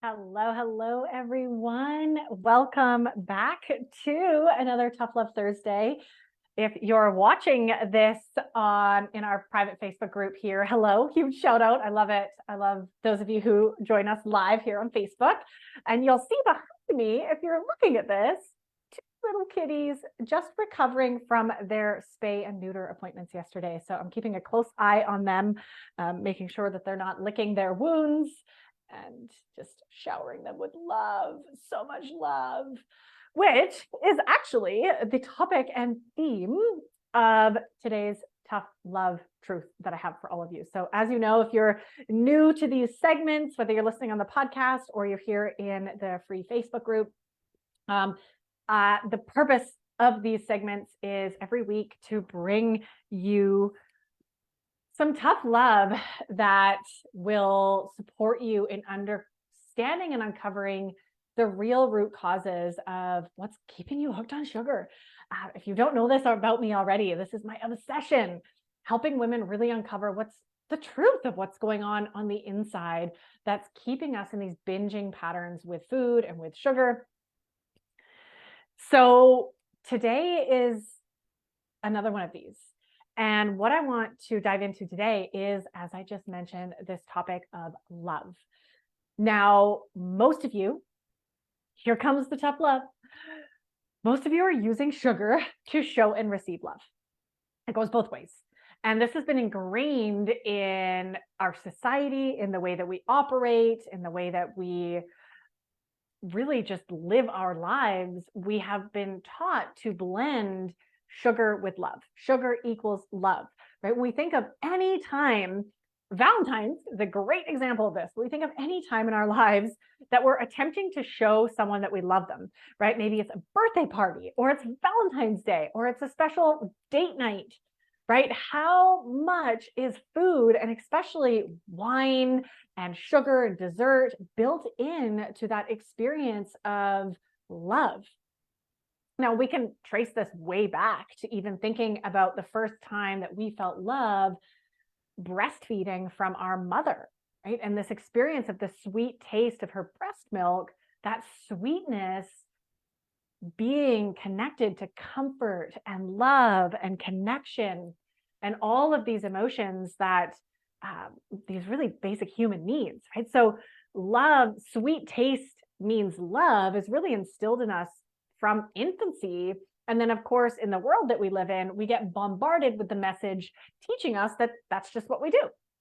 Hello, everyone. Welcome back to another Tough Love Thursday. If you're watching this in our private Facebook group here, hello, huge shout out. I love it. I love those of you who join us live here on Facebook. And you'll see behind me, if you're looking at this, two little kitties just recovering from their spay and neuter appointments yesterday. So I'm keeping a close eye on them, making sure that they're not licking their wounds, and just showering them with love, so much love, which is actually the topic and theme of today's Tough Love Truth that I have for all of you. So as you know, if you're new to these segments, whether you're listening on the podcast or you're here in the free Facebook group, the purpose of these segments is every week to bring you some tough love that will support you in understanding and uncovering the real root causes of what's keeping you hooked on sugar. If you don't know this about me already, this is my obsession, helping women really uncover what's the truth of what's going on the inside that's keeping us in these binging patterns with food and with sugar. So today is another one of these. And what I want to dive into today is, as I just mentioned, this topic of love. Now, most of you, here comes the tough love. Most of you are using sugar to show and receive love. It goes both ways. And this has been ingrained in our society, in the way that we operate, in the way that we really just live our lives. We have been taught to blend sugar with love. Sugar equals love, right? When we think of any time, Valentine's is a great example of this. We think of any time in our lives that we're attempting to show someone that we love them, right? Maybe it's a birthday party, or it's Valentine's Day, or it's a special date night, right? How much is food, and especially wine and sugar and dessert, built into that experience of love? Now, we can trace this way back to even thinking about the first time that we felt love breastfeeding from our mother, right? And this experience of the sweet taste of her breast milk, that sweetness being connected to comfort and love and connection and all of these emotions that these really basic human needs, right? So love, sweet taste means love is really instilled in us from infancy. And then, of course, in the world that we live in, we get bombarded with the message teaching us that that's just what we do.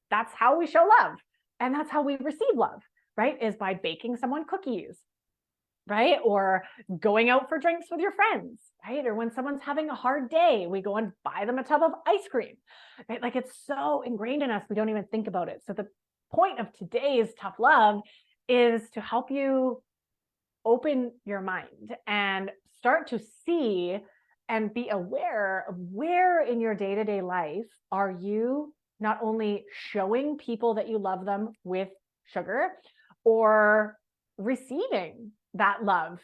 That's how we show love. And that's how we receive love, right? Is by baking someone cookies, right? Or going out for drinks with your friends, right? Or when someone's having a hard day, we go and buy them a tub of ice cream, right? Like, it's so ingrained in us, we don't even think about it. So the point of today's Tough Love is to help you open your mind and start to see and be aware of where in your day-to-day life are you not only showing people that you love them with sugar, or receiving that love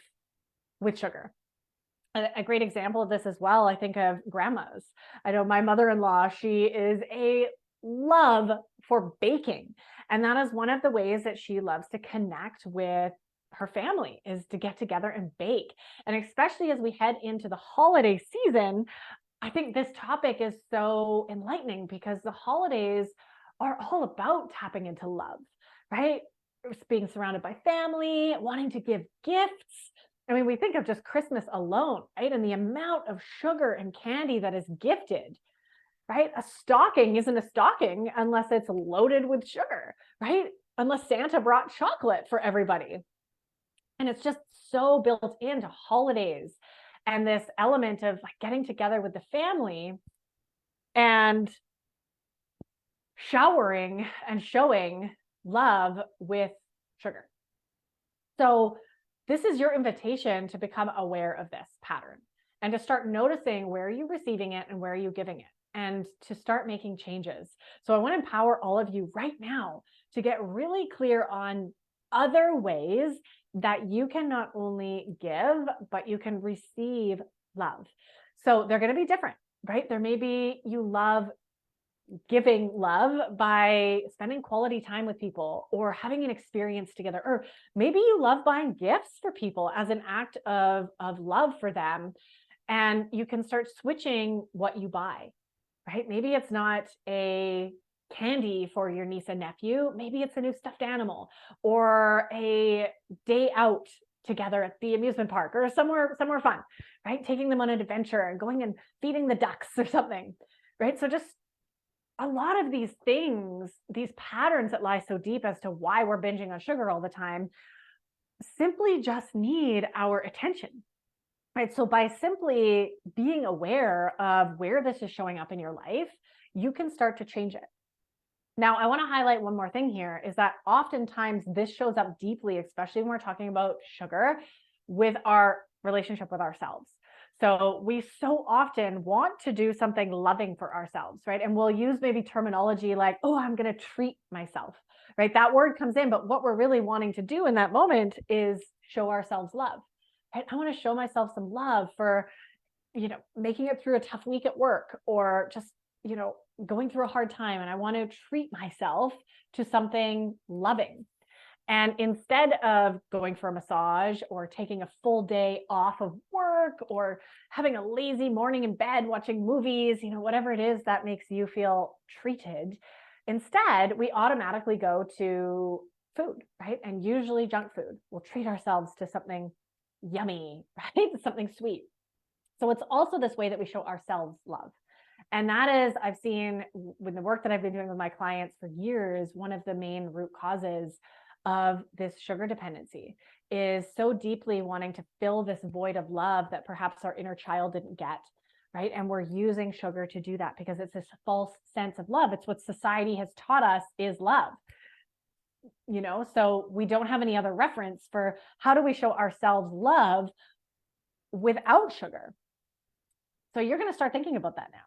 with sugar. A great example of this as well, I think of grandmas. I know my mother-in-law, she is a love for baking. And that is one of the ways that she loves to connect with her family, is to get together and bake. And especially as we head into the holiday season, I think this topic is so enlightening, because the holidays are all about tapping into love, right? Being surrounded by family, wanting to give gifts. I mean, we think of just Christmas alone, right? And the amount of sugar and candy that is gifted, right? A stocking isn't a stocking unless it's loaded with sugar, right? Unless Santa brought chocolate for everybody. And it's just so built into holidays and this element of like getting together with the family and showering and showing love with sugar. So this is your invitation to become aware of this pattern and to start noticing where you're receiving it and where you're giving it, and to start making changes. So I want to empower all of you right now to get really clear on other ways that you can not only give, but you can receive love. So they're going to be different, right? There may be you love giving love by spending quality time with people or having an experience together. Or maybe you love buying gifts for people as an act of love for them. And you can start switching what you buy, right? Maybe it's not a candy for your niece and nephew. Maybe it's a new stuffed animal or a day out together at the amusement park or somewhere fun, right? Taking them on an adventure and going and feeding the ducks or something, right? So just a lot of these things, these patterns that lie so deep as to why we're binging on sugar all the time, simply just need our attention, right? So by simply being aware of where this is showing up in your life, you can start to change it. Now, I want to highlight one more thing here is that oftentimes this shows up deeply, especially when we're talking about sugar, with our relationship with ourselves. So we so often want to do something loving for ourselves, right? And we'll use maybe terminology like, oh, I'm going to treat myself, right? That word comes in, but what we're really wanting to do in that moment is show ourselves love, right? I want to show myself some love for, making it through a tough week at work or just, going through a hard time. And I want to treat myself to something loving. And instead of going for a massage or taking a full day off of work or having a lazy morning in bed watching movies, whatever it is that makes you feel treated, instead, we automatically go to food, right? And usually junk food. We'll treat ourselves to something yummy, right? Something sweet. So it's also this way that we show ourselves love. And that is, I've seen with the work that I've been doing with my clients for years, one of the main root causes of this sugar dependency is so deeply wanting to fill this void of love that perhaps our inner child didn't get, right? And we're using sugar to do that because it's this false sense of love. It's what society has taught us is love. So we don't have any other reference for how do we show ourselves love without sugar. So you're going to start thinking about that now.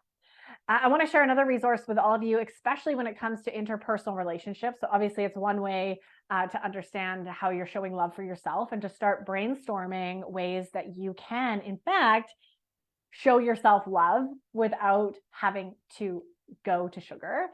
I want to share another resource with all of you, especially when it comes to interpersonal relationships. So obviously it's one way to understand how you're showing love for yourself and to start brainstorming ways that you can, in fact, show yourself love without having to go to sugar,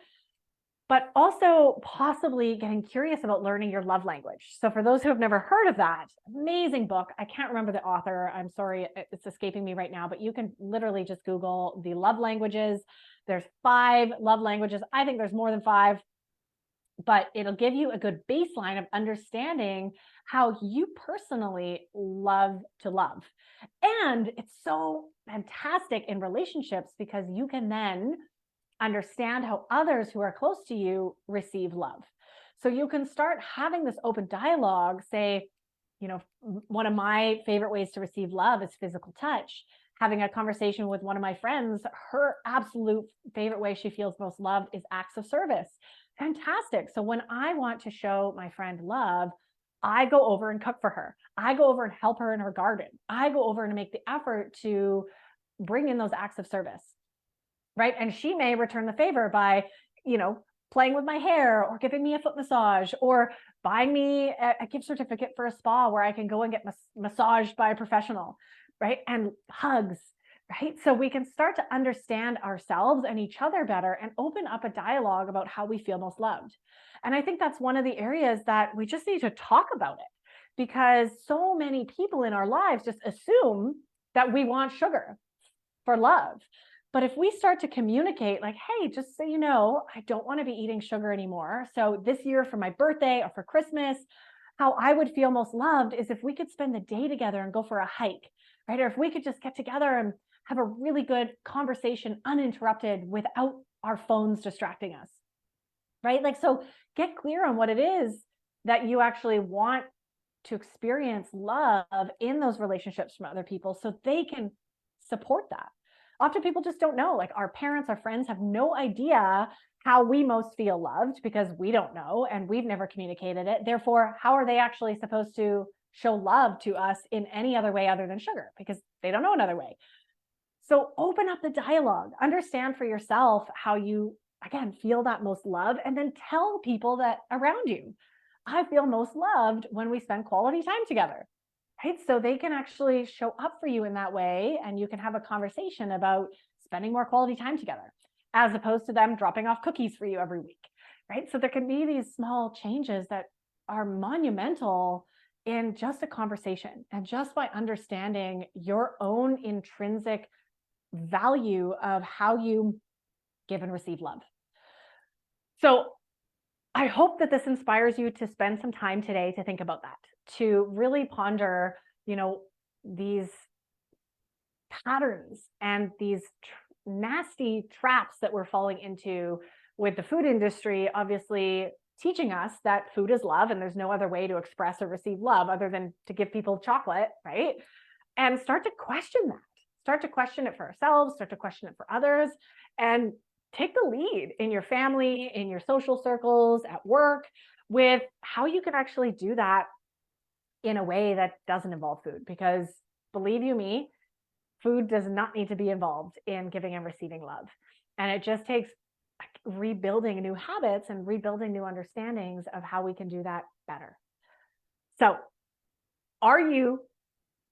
but also possibly getting curious about learning your love language. So for those who have never heard of that, amazing book. I can't remember the author. I'm sorry, it's escaping me right now, but you can literally just Google the love languages. There's 5 love languages. I think there's more than 5, but it'll give you a good baseline of understanding how you personally love to love. And it's so fantastic in relationships because you can then understand how others who are close to you receive love. So you can start having this open dialogue, say, one of my favorite ways to receive love is physical touch. Having a conversation with one of my friends, her absolute favorite way she feels most loved is acts of service. Fantastic. So when I want to show my friend love, I go over and cook for her. I go over and help her in her garden. I go over and make the effort to bring in those acts of service. Right. And she may return the favor by, playing with my hair or giving me a foot massage or buying me a gift certificate for a spa where I can go and get massaged by a professional. Right. And hugs. Right. So we can start to understand ourselves and each other better and open up a dialogue about how we feel most loved. And I think that's one of the areas that we just need to talk about it because so many people in our lives just assume that we want sugar for love. But if we start to communicate like, hey, just so you know, I don't want to be eating sugar anymore. So this year for my birthday or for Christmas, how I would feel most loved is if we could spend the day together and go for a hike, right? Or if we could just get together and have a really good conversation uninterrupted without our phones distracting us, right? Like, so get clear on what it is that you actually want to experience love in those relationships from other people so they can support that. Often people just don't know, like our parents, our friends have no idea how we most feel loved because we don't know and we've never communicated it. Therefore, how are they actually supposed to show love to us in any other way other than sugar? Because they don't know another way. So open up the dialogue, understand for yourself how you, again, feel that most love, and then tell people that around you, I feel most loved when we spend quality time together. Right? So they can actually show up for you in that way and you can have a conversation about spending more quality time together. as opposed to them dropping off cookies for you every week, right? So there can be these small changes that are monumental in just a conversation, and just by understanding your own intrinsic value of how you give and receive love. So I hope that this inspires you to spend some time today to think about that, to really ponder, these patterns and these nasty traps that we're falling into with the food industry, obviously teaching us that food is love and there's no other way to express or receive love other than to give people chocolate, right? And start to question that. Start to question it for ourselves, start to question it for others, and take the lead in your family, in your social circles, at work, with how you can actually do that in a way that doesn't involve food. Because believe you me, food does not need to be involved in giving and receiving love. And it just takes rebuilding new habits and rebuilding new understandings of how we can do that better. So, are you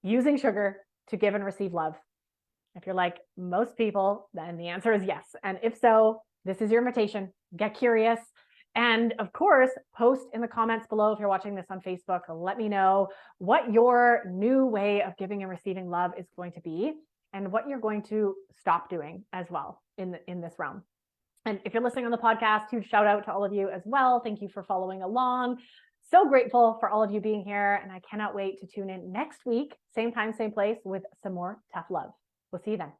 using sugar to give and receive love? If you're like most people, then the answer is yes. And if so, this is your invitation. Get curious. And of course, post in the comments below if you're watching this on Facebook. Let me know what your new way of giving and receiving love is going to be, and what you're going to stop doing as well in this realm. And if you're listening on the podcast, huge shout out to all of you as well. Thank you for following along. So grateful for all of you being here. And I cannot wait to tune in next week, same time, same place, with some more tough love. We'll see you then.